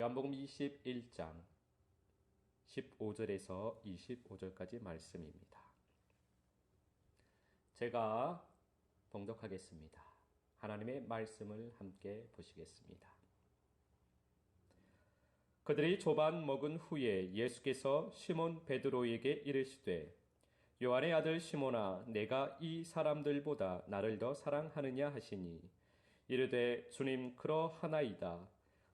요한복음 21장 15절에서 25절까지 말씀입니다. 제가 봉독하겠습니다. 하나님의 말씀을 함께 보시겠습니다. 그들이 조반 먹은 후에 예수께서 시몬 베드로에게 이르시되 요한의 아들 시몬아, 내가 이 사람들보다 나를 더 사랑하느냐 하시니 이르되 주님 그러하나이다.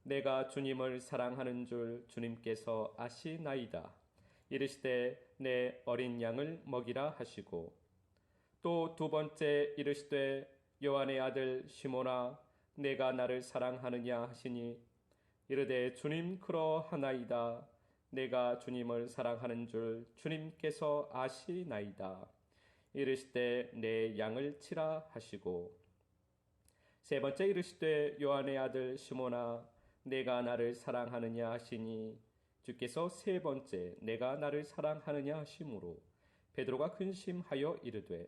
내가 주님을 사랑하는 줄 주님께서 아시나이다. 이르시되 내 어린 양을 먹이라 하시고 또 두 번째 이르시되 요한의 아들 시몬아, 내가 나를 사랑하느냐 하시니 이르되 주님 그러하나이다. 내가 주님을 사랑하는 줄 주님께서 아시나이다. 이르시되 내 양을 치라 하시고 세 번째 이르시되 요한의 아들 시몬아, 내가 나를 사랑하느냐 하시니 주께서 세 번째 내가 나를 사랑하느냐 하심으로 베드로가 근심하여 이르되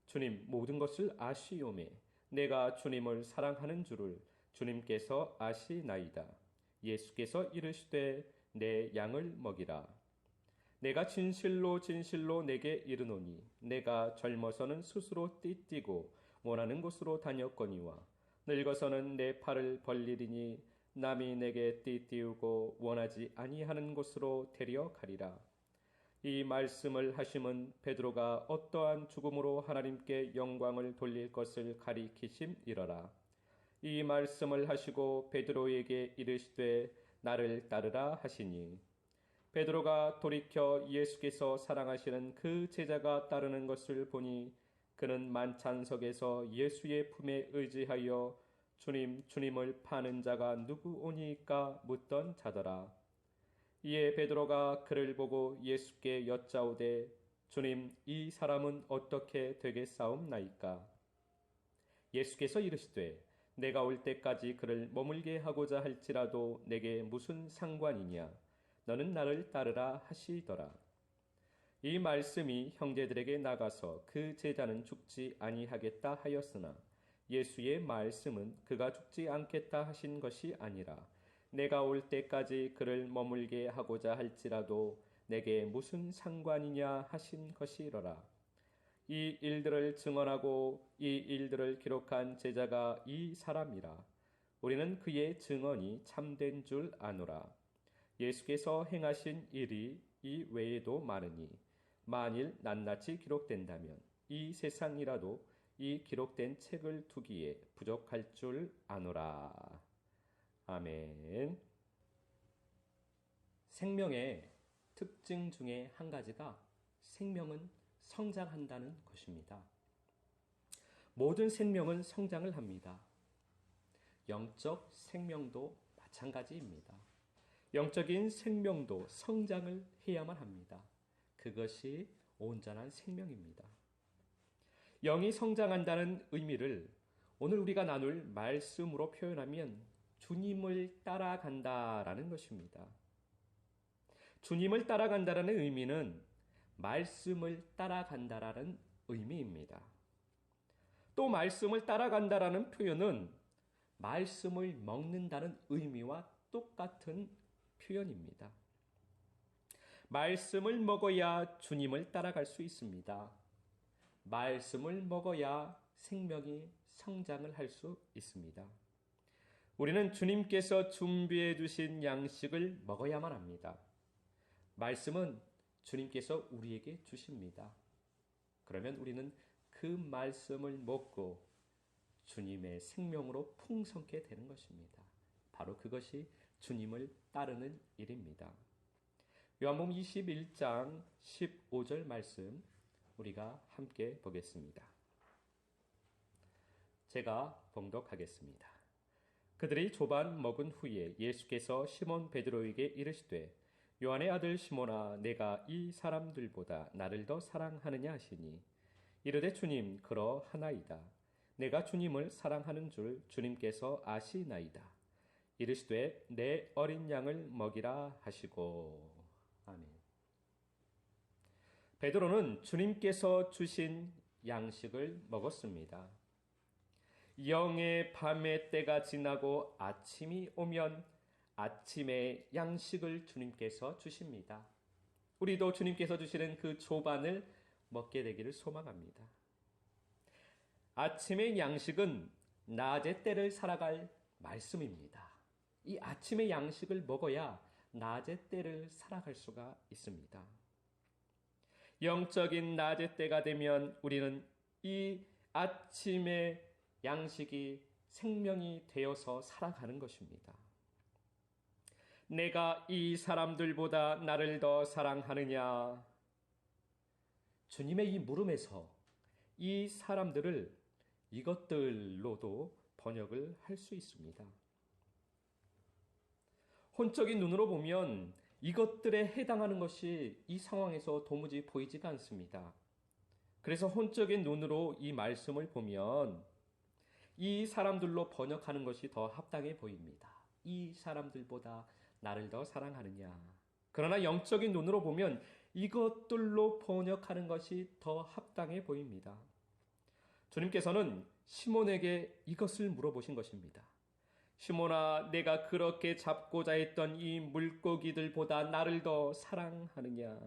주님 모든 것을 아시오매 내가 주님을 사랑하는 줄을 주님께서 아시나이다. 예수께서 이르시되 내 양을 먹이라. 내가 진실로 진실로 내게 이르노니 내가 젊어서는 스스로 띠띠고 원하는 곳으로 다녔거니와 늙어서는 내 팔을 벌리리니 남이 내게 띠띠우고 원하지 아니하는 곳으로 데려가리라. 이 말씀을 하심은 베드로가 어떠한 죽음으로 하나님께 영광을 돌릴 것을 가리키심이러라. 이 말씀을 하시고 베드로에게 이르시되 나를 따르라 하시니 베드로가 돌이켜 예수께서 사랑하시는 그 제자가 따르는 것을 보니 그는 만찬석에서 예수의 품에 의지하여 주님을 파는 자가 누구오니까 묻던 자더라. 이에 베드로가 그를 보고 예수께 여짜오되 주님, 이 사람은 어떻게 되겠사옵나이까? 예수께서 이르시되 내가 올 때까지 그를 머물게 하고자 할지라도 내게 무슨 상관이냐? 너는 나를 따르라 하시더라. 이 말씀이 형제들에게 나가서 그 제자는 죽지 아니하겠다 하였으나 예수의 말씀은 그가 죽지 않겠다 하신 것이 아니라 내가 올 때까지 그를 머물게 하고자 할지라도 내게 무슨 상관이냐 하신 것이러라. 이 일들을 증언하고 이 일들을 기록한 제자가 이 사람이라. 우리는 그의 증언이 참된 줄 아노라. 예수께서 행하신 일이 이 외에도 많으니 만일 낱낱이 기록된다면 이 세상이라도 이 기록된 책을 두기에 부족할 줄 아노라. 아멘. 생명의 특징 중에 한 가지가 생명은 성장한다는 것입니다. 모든 생명은 성장을 합니다. 영적 생명도 마찬가지입니다. 영적인 생명도 성장을 해야만 합니다. 그것이 온전한 생명입니다. 영이 성장한다는 의미를 오늘 우리가 나눌 말씀으로 표현하면 주님을 따라간다라는 것입니다. 주님을 따라간다라는 의미는 말씀을 따라간다라는 의미입니다. 또 말씀을 따라간다라는 표현은 말씀을 먹는다는 의미와 똑같은 표현입니다. 말씀을 먹어야 주님을 따라갈 수 있습니다. 말씀을 먹어야 생명이 성장을 할 수 있습니다. 우리는 주님께서 준비해 주신 양식을 먹어야만 합니다. 말씀은 주님께서 우리에게 주십니다. 그러면 우리는 그 말씀을 먹고 주님의 생명으로 풍성케 되는 것입니다. 바로 그것이 주님을 따르는 일입니다. 요한복음 21장 15절 말씀 우리가 함께 보겠습니다. 제가 봉독하겠습니다. 그들이 조반 먹은 후에 예수께서 시몬 베드로에게 이르시되 요한의 아들 시몬아, 내가 이 사람들보다 나를 더 사랑하느냐 하시니 이르되 주님 그러하나이다. 내가 주님을 사랑하는 줄 주님께서 아시나이다. 이르시되 내 어린 양을 먹이라 하시고. 아멘. 베드로는 주님께서 주신 양식을 먹었습니다. 영의 밤의 때가 지나고 아침이 오면 아침의 양식을 주님께서 주십니다. 우리도 주님께서 주시는 그 조반을 먹게 되기를 소망합니다. 아침의 양식은 낮의 때를 살아갈 말씀입니다. 이 아침의 양식을 먹어야 낮의 때를 살아갈 수가 있습니다. 영적인 낮의 때가 되면 우리는 이 아침의 양식이 생명이 되어서 살아가는 것입니다. 내가 이 사람들보다 나를 더 사랑하느냐? 주님의 이 물음에서 이 사람들을 이것들로도 번역을 할 수 있습니다. 혼적인 눈으로 보면 이것들에 해당하는 것이 이 상황에서 도무지 보이지가 않습니다. 그래서 혼적인 눈으로 이 말씀을 보면 이 사람들로 번역하는 것이 더 합당해 보입니다. 이 사람들보다 나를 더 사랑하느냐. 그러나 영적인 눈으로 보면 이것들로 번역하는 것이 더 합당해 보입니다. 주님께서는 시몬에게 이것을 물어보신 것입니다. 시몬아, 내가 그렇게 잡고자 했던 이 물고기들보다 나를 더 사랑하느냐?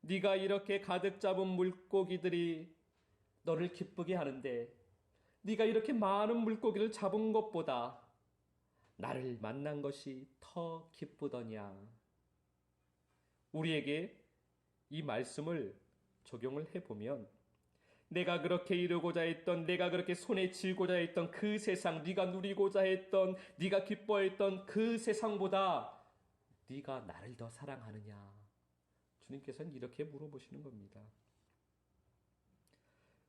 네가 이렇게 가득 잡은 물고기들이 너를 기쁘게 하는데 네가 이렇게 많은 물고기를 잡은 것보다 나를 만난 것이 더 기쁘더냐? 우리에게 이 말씀을 적용을 해보면 내가 그렇게 이루고자 했던, 내가 그렇게 손에 쥐고자 했던 그 세상, 네가 누리고자 했던, 네가 기뻐했던 그 세상보다 네가 나를 더 사랑하느냐? 주님께서는 이렇게 물어보시는 겁니다.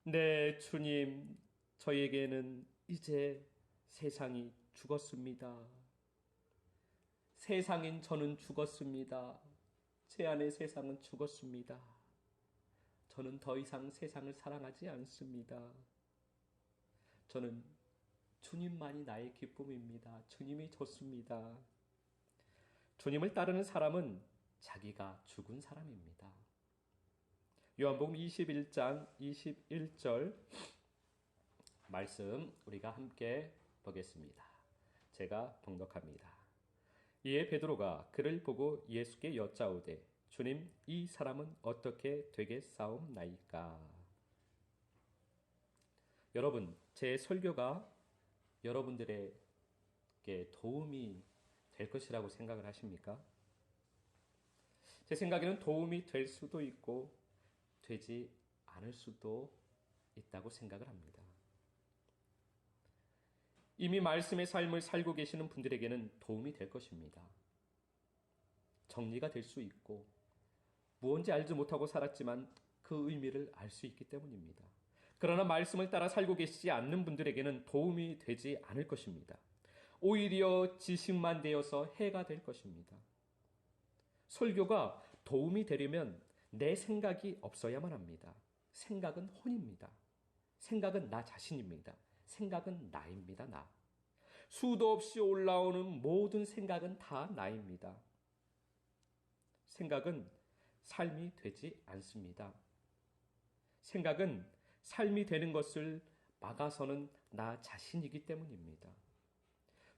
네, 주님, 저에게는 이제 세상이 죽었습니다. 세상인 저는 죽었습니다. 제 안의 세상은 죽었습니다. 저는 더 이상 세상을 사랑하지 않습니다. 저는 주님만이 나의 기쁨입니다. 주님이 좋습니다. 주님을 따르는 사람은 자기가 죽은 사람입니다. 요한복음 21장 21절 말씀 우리가 함께 보겠습니다. 제가 봉독합니다. 이에 베드로가 그를 보고 예수께 여짜오되 주님, 이 사람은 어떻게 되겠사옵나이까? 여러분, 제 설교가 여러분들에게 도움이 될 것이라고 생각을 하십니까? 제 생각에는 도움이 될 수도 있고 되지 않을 수도 있다고 생각을 합니다. 이미 말씀의 삶을 살고 계시는 분들에게는 도움이 될 것입니다. 정리가 될 수 있고 무언지 알지 못하고 살았지만 그 의미를 알 수 있기 때문입니다. 그러나 말씀을 따라 살고 계시지 않는 분들에게는 도움이 되지 않을 것입니다. 오히려 지식만 되어서 해가 될 것입니다. 설교가 도움이 되려면 내 생각이 없어야만 합니다. 생각은 혼입니다. 생각은 나 자신입니다. 생각은 나입니다. 나. 수도 없이 올라오는 모든 생각은 다 나입니다. 생각은 삶이 되지 않습니다. 생각은 삶이 되는 것을 막아서는 나 자신이기 때문입니다.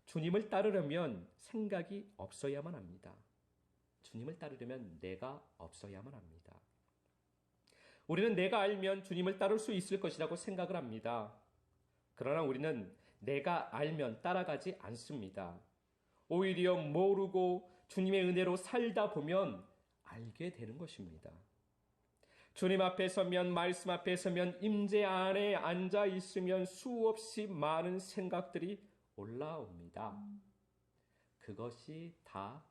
주님을 따르려면 생각이 없어야만 합니다. 주님을 따르려면 내가 없어야만 합니다. 우리는 내가 알면 주님을 따를 수 있을 것이라고 생각을 합니다. 그러나 우리는 내가 알면 따라가지 않습니다. 오히려 모르고 주님의 은혜로 살다 보면 알게 되는 것입니다. 주님 앞에 서면, 말씀 앞에 서면, 임재 안에 앉아 있으면 수없이 많은 생각들이 올라옵니다. 그것이 다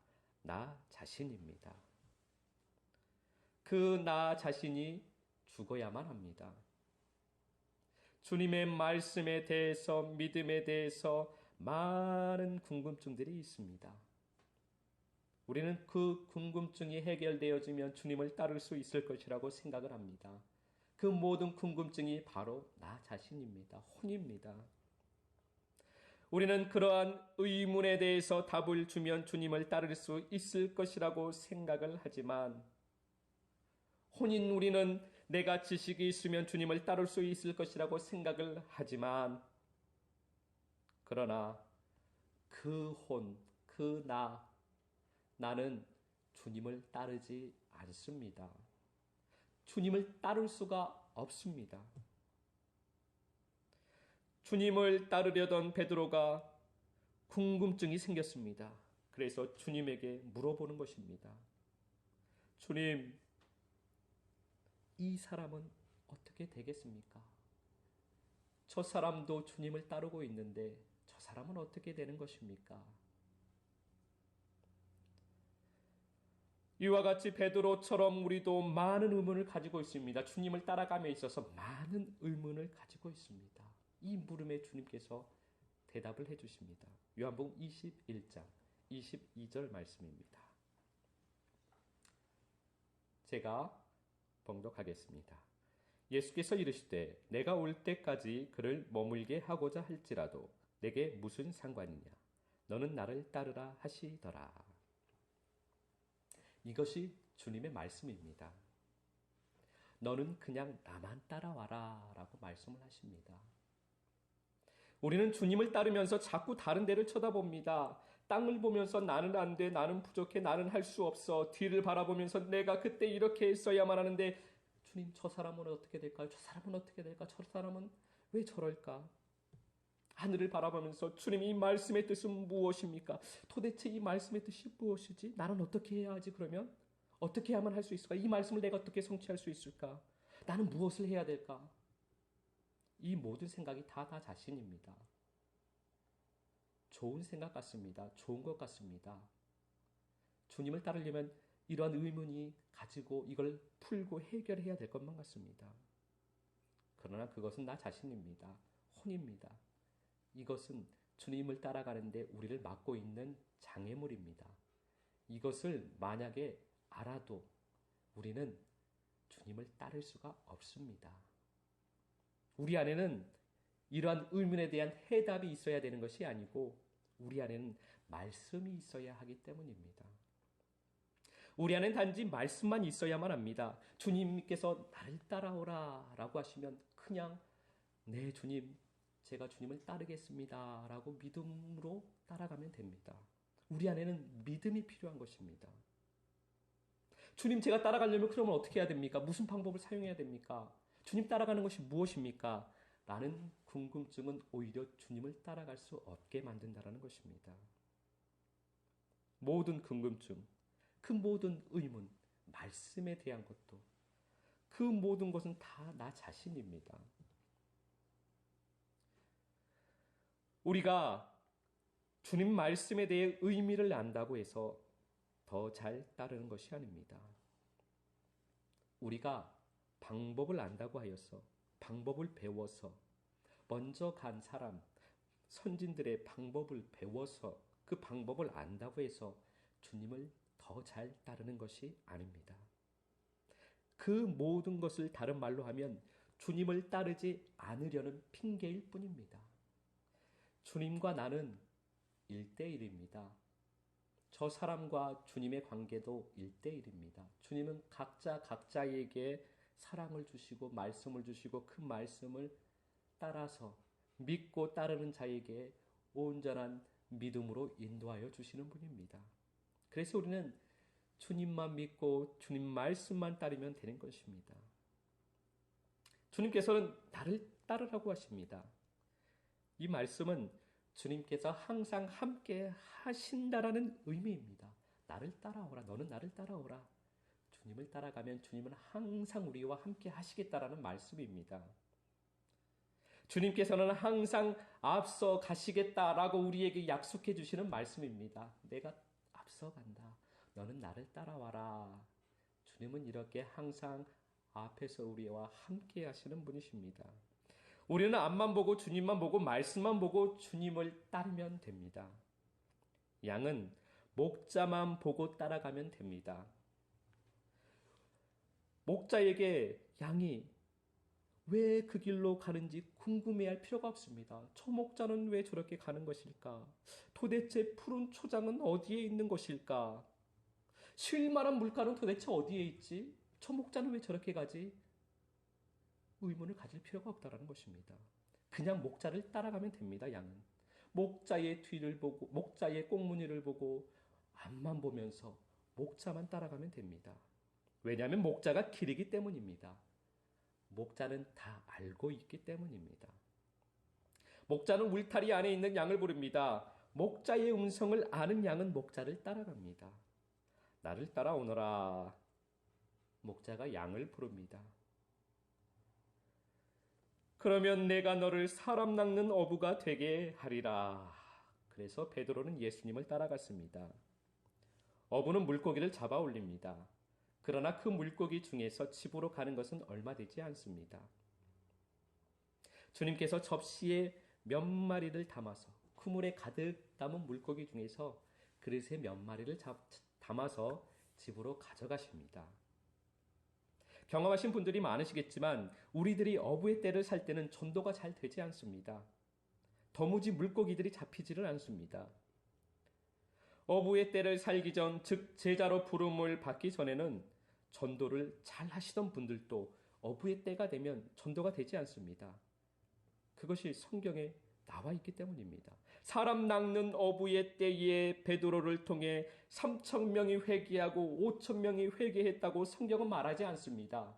나 자신입니다. 그 나 자신이 죽어야만 합니다. 주님의 말씀에 대해서, 믿음에 대해서 많은 궁금증들이 있습니다. 우리는 그 궁금증이 해결되어지면 주님을 따를 수 있을 것이라고 생각을 합니다. 그 모든 궁금증이 바로 나 자신입니다. 혼입니다. 우리는 그러한 의문에 대해서 답을 주면 주님을 따를 수 있을 것이라고 생각을 하지만 혼인 우리는 내가 지식이 있으면 주님을 따를 수 있을 것이라고 생각을 하지만 그러나 그 혼, 나는 주님을 따르지 않습니다. 주님을 따를 수가 없습니다. 주님을 따르려던 베드로가 궁금증이 생겼습니다. 그래서 주님에게 물어보는 것입니다. 주님, 이 사람은 어떻게 되겠습니까? 저 사람도 주님을 따르고 있는데 저 사람은 어떻게 되는 것입니까? 이와 같이 베드로처럼 우리도 많은 의문을 가지고 있습니다. 주님을 따라감에 있어서 많은 의문을 가지고 있습니다. 이 물음에 주님께서 대답을 해주십니다. 요한복음 21장 22절 말씀입니다. 제가 봉독하겠습니다. 예수께서 이르시되 내가 올 때까지 그를 머물게 하고자 할지라도 내게 무슨 상관이냐? 너는 나를 따르라 하시더라. 이것이 주님의 말씀입니다. 너는 그냥 나만 따라와라 라고 말씀을 하십니다. 우리는 주님을 따르면서 자꾸 다른 데를 쳐다봅니다. 땅을 보면서 나는 안 돼, 나는 부족해, 나는 할 수 없어. 뒤를 바라보면서 내가 그때 이렇게 했어야만 하는데 주님, 저 사람은 어떻게 될까요? 저 사람은 어떻게 될까? 저 사람은 왜 저럴까? 하늘을 바라보면서 주님, 이 말씀의 뜻은 무엇입니까? 도대체 이 말씀의 뜻이 무엇이지? 나는 어떻게 해야 하지? 그러면 어떻게 해야만 할 수 있을까? 이 말씀을 내가 어떻게 성취할 수 있을까? 나는 무엇을 해야 될까? 이 모든 생각이 다 나 자신입니다. 좋은 생각 같습니다. 좋은 것 같습니다. 주님을 따르려면 이러한 의문이 가지고 이걸 풀고 해결해야 될 것만 같습니다. 그러나 그것은 나 자신입니다. 혼입니다. 이것은 주님을 따라가는데 우리를 막고 있는 장애물입니다. 이것을 만약에 알아도 우리는 주님을 따를 수가 없습니다. 우리 안에는 이러한 의문에 대한 해답이 있어야 되는 것이 아니고 우리 안에는 말씀이 있어야 하기 때문입니다. 우리 안에는 단지 말씀만 있어야만 합니다. 주님께서 나를 따라오라 라고 하시면 그냥 네 주님, 제가 주님을 따르겠습니다 라고 믿음으로 따라가면 됩니다. 우리 안에는 믿음이 필요한 것입니다. 주님, 제가 따라가려면 그러면 어떻게 해야 됩니까? 무슨 방법을 사용해야 됩니까? 주님 따라가는 것이 무엇입니까? 라는 궁금증은 오히려 주님을 따라갈 수 없게 만든다는 것입니다. 모든 궁금증, 그 모든 의문, 말씀에 대한 것도 그 모든 것은 다 나 자신입니다. 우리가 주님 말씀에 대해 의미를 안다고 해서 더 잘 따르는 것이 아닙니다. 우리가 방법을 안다고 하여서 방법을 배워서 먼저 간 사람, 선진들의 방법을 배워서 그 방법을 안다고 해서 주님을 더 잘 따르는 것이 아닙니다. 그 모든 것을 다른 말로 하면 주님을 따르지 않으려는 핑계일 뿐입니다. 주님과 나는 1대1입니다. 저 사람과 주님의 관계도 1대1입니다. 주님은 각자에게 사랑을 주시고 말씀을 주시고 그 말씀을 따라서 믿고 따르는 자에게 온전한 믿음으로 인도하여 주시는 분입니다. 그래서 우리는 주님만 믿고 주님 말씀만 따르면 되는 것입니다. 주님께서는 나를 따르라고 하십니다. 이 말씀은 주님께서 항상 함께 하신다라는 의미입니다. 나를 따라오라. 너는 나를 따라오라. 주님을 따라가면 주님은 항상 우리와 함께 하시겠다라는 말씀입니다. 주님께서는 항상 앞서 가시겠다라고 우리에게 약속해 주시는 말씀입니다. 내가 앞서 간다. 너는 나를 따라와라. 주님은 이렇게 항상 앞에서 우리와 함께 하시는 분이십니다. 우리는 앞만 보고 주님만 보고 말씀만 보고 주님을 따르면 됩니다. 양은 목자만 보고 따라가면 됩니다. 목자에게 양이 왜 그 길로 가는지 궁금해할 필요가 없습니다. 저 목자는 왜 저렇게 가는 것일까? 도대체 푸른 초장은 어디에 있는 것일까? 쉴 만한 물가는 도대체 어디에 있지? 저 목자는 왜 저렇게 가지? 의문을 가질 필요가 없다는 것입니다. 그냥 목자를 따라가면 됩니다. 양은. 목자의 뒤를 보고 목자의 꽁무니를 보고 앞만 보면서 목자만 따라가면 됩니다. 왜냐하면 목자가 길이기 때문입니다. 목자는 다 알고 있기 때문입니다. 목자는 울타리 안에 있는 양을 부릅니다. 목자의 음성을 아는 양은 목자를 따라갑니다. 나를 따라오너라. 목자가 양을 부릅니다. 그러면 내가 너를 사람 낚는 어부가 되게 하리라. 그래서 베드로는 예수님을 따라갔습니다. 어부는 물고기를 잡아 올립니다. 그러나 그 물고기 중에서 집으로 가는 것은 얼마 되지 않습니다. 주님께서 접시에 몇 마리를 담아서 그물에 가득 담은 물고기 중에서 그릇에 몇 마리를 담아서 집으로 가져가십니다. 경험하신 분들이 많으시겠지만 우리들이 어부의 떼를 살 때는 전도가 잘 되지 않습니다. 도무지 물고기들이 잡히지를 않습니다. 어부의 떼를 살기 전, 즉 제자로 부름을 받기 전에는 전도를 잘 하시던 분들도 어부의 때가 되면 전도가 되지 않습니다. 그것이 성경에 나와 있기 때문입니다. 사람 낚는 어부의 때에 베드로를 통해 3,000명이 회개하고 5,000명이 회개했다고 성경은 말하지 않습니다.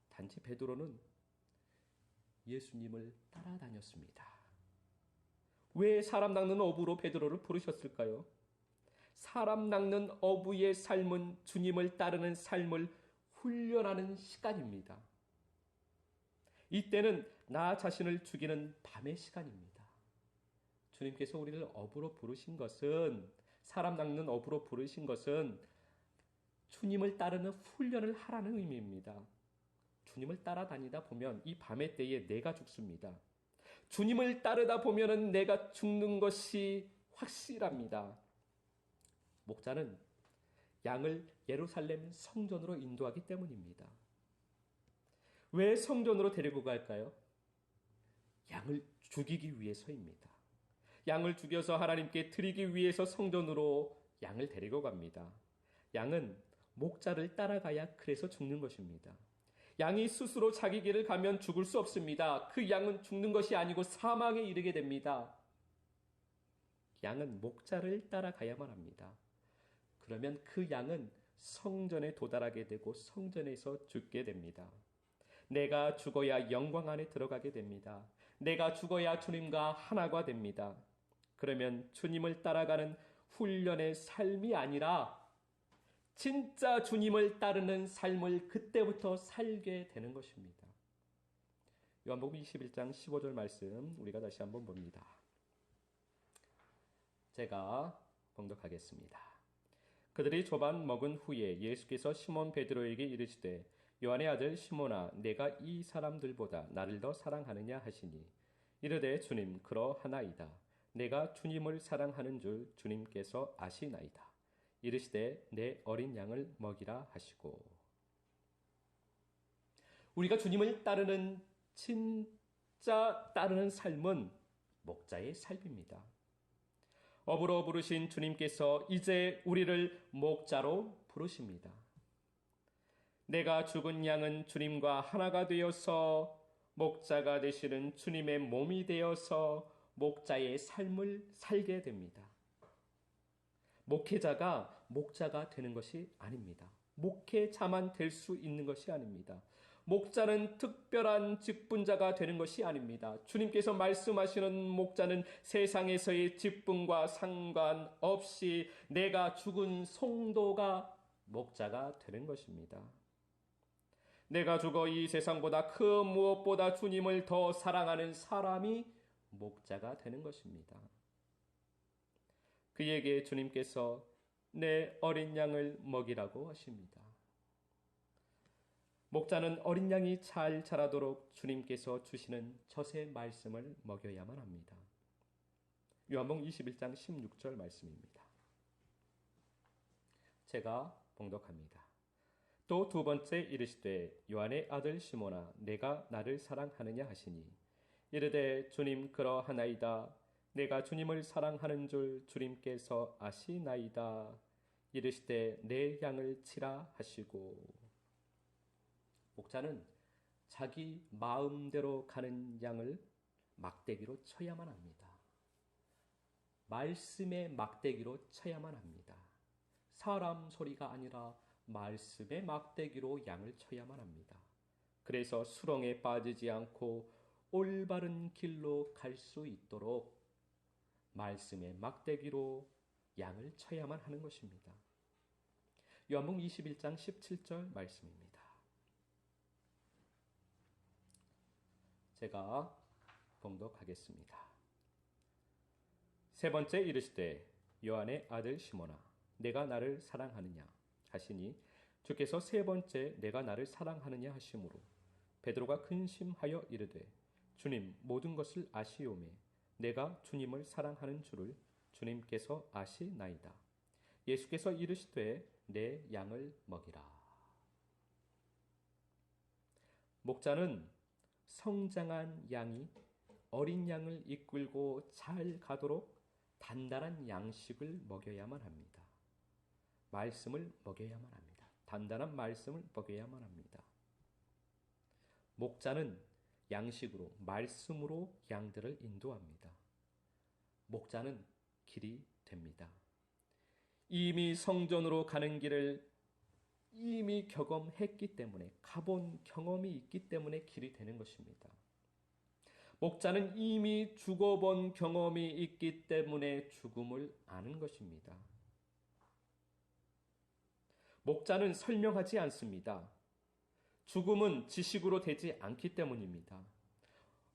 단지 베드로는 예수님을 따라다녔습니다. 왜 사람 낚는 어부로 베드로를 부르셨을까요? 사람 낚는 어부의 삶은 주님을 따르는 삶을 훈련하는 시간입니다. 이때는 나 자신을 죽이는 밤의 시간입니다. 주님께서 우리를 어부로 부르신 것은, 사람 낚는 어부로 부르신 것은 주님을 따르는 훈련을 하라는 의미입니다. 주님을 따라다니다 보면 이 밤의 때에 내가 죽습니다. 주님을 따르다 보면은 내가 죽는 것이 확실합니다. 목자는 양을 예루살렘 성전으로 인도하기 때문입니다. 왜 성전으로 데리고 갈까요? 양을 죽이기 위해서입니다. 양을 죽여서 하나님께 드리기 위해서 성전으로 양을 데리고 갑니다. 양은 목자를 따라가야 그래서 죽는 것입니다. 양이 스스로 자기 길을 가면 죽을 수 없습니다. 그 양은 죽는 것이 아니고 사망에 이르게 됩니다. 양은 목자를 따라가야만 합니다. 그러면 그 양은 성전에 도달하게 되고 성전에서 죽게 됩니다. 내가 죽어야 영광 안에 들어가게 됩니다. 내가 죽어야 주님과 하나가 됩니다. 그러면 주님을 따라가는 훈련의 삶이 아니라 진짜 주님을 따르는 삶을 그때부터 살게 되는 것입니다. 요한복음 21장 15절 말씀 우리가 다시 한번 봅니다. 제가 봉독하겠습니다. 그들이 조반 먹은 후에 예수께서 시몬 베드로에게 이르시되 요한의 아들 시몬아 내가 이 사람들보다 나를 더 사랑하느냐 하시니 이르되 주님 그러하나이다. 내가 주님을 사랑하는 줄 주님께서 아시나이다. 이르시되 내 어린 양을 먹이라 하시고. 우리가 주님을 따르는 진짜 따르는 삶은 목자의 삶입니다. 어부로 부르신 주님께서 이제 우리를 목자로 부르십니다. 내가 죽은 양은 주님과 하나가 되어서 목자가 되시는 주님의 몸이 되어서 목자의 삶을 살게 됩니다. 목회자가 목자가 되는 것이 아닙니다. 목회자만 될 수 있는 것이 아닙니다. 목자는 특별한 직분자가 되는 것이 아닙니다. 주님께서 말씀하시는 목자는 세상에서의 직분과 상관없이 내가 죽은 성도가 목자가 되는 것입니다. 내가 죽어 이 세상보다 그 무엇보다 주님을 더 사랑하는 사람이 목자가 되는 것입니다. 그에게 주님께서 내 어린 양을 먹이라고 하십니다. 목자는 어린 양이 잘 자라도록 주님께서 주시는 젖의 말씀을 먹여야만 합니다. 요한복음 21장 16절 말씀입니다. 제가 봉독합니다. 또 두 번째 이르시되 요한의 아들 시몬아 내가 나를 사랑하느냐 하시니 이르되 주님 그러하나이다. 내가 주님을 사랑하는 줄 주님께서 아시나이다. 이르시되 내 양을 치라 하시고. 목자는 자기 마음대로 가는 양을 막대기로 쳐야만 합니다. 말씀의 막대기로 쳐야만 합니다. 사람 소리가 아니라 말씀의 막대기로 양을 쳐야만 합니다. 그래서 수렁에 빠지지 않고 올바른 길로 갈 수 있도록 말씀의 막대기로 양을 쳐야만 하는 것입니다. 요한복음 21장 17절 말씀입니다. 제가 봉독하겠습니다. 세 번째 이르시되 요한의 아들 시몬아 내가 나를 사랑하느냐 하시니 주께서 세 번째 내가 나를 사랑하느냐 하심으로 베드로가 근심하여 이르되 주님 모든 것을 아시오매 내가 주님을 사랑하는 줄을 주님께서 아시나이다. 예수께서 이르시되 내 양을 먹이라. 목자는 성장한 양이 어린 양을 이끌고 잘 가도록 단단한 양식을 먹여야만 합니다. 말씀을 먹여야만 합니다. 단단한 말씀을 먹여야만 합니다. 목자는 양식으로, 말씀으로 양들을 인도합니다. 목자는 길이 됩니다. 이미 성전으로 가는 길을 이미 경험했기 때문에, 가본 경험이 있기 때문에 길이 되는 것입니다. 목자는 이미 죽어본 경험이 있기 때문에 죽음을 아는 것입니다. 목자는 설명하지 않습니다. 죽음은 지식으로 되지 않기 때문입니다.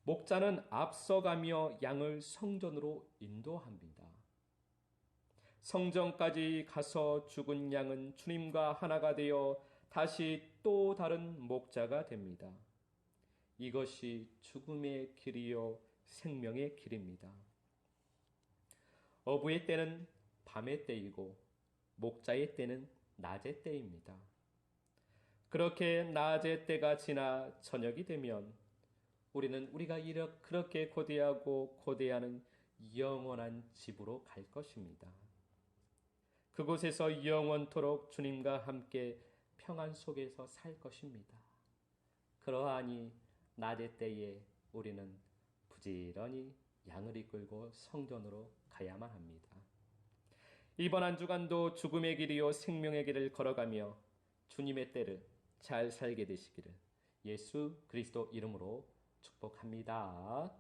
목자는 앞서가며 양을 성전으로 인도합니다. 성전까지 가서 죽은 양은 주님과 하나가 되어 다시 또 다른 목자가 됩니다. 이것이 죽음의 길이요 생명의 길입니다. 어부의 때는 밤의 때이고 목자의 때는 낮의 때입니다. 그렇게 낮의 때가 지나 저녁이 되면 우리는 우리가 그렇게 고대하고 고대하는 영원한 집으로 갈 것입니다. 그곳에서 영원토록 주님과 함께 평안 속에서 살 것입니다. 그러하니 낮의 때에 우리는 부지런히 양을 이끌고 성전으로 가야만 합니다. 이번 한 주간도 죽음의 길이요 생명의 길을 걸어가며 주님의 때를 잘 살게 되시기를 예수 그리스도 이름으로 축복합니다.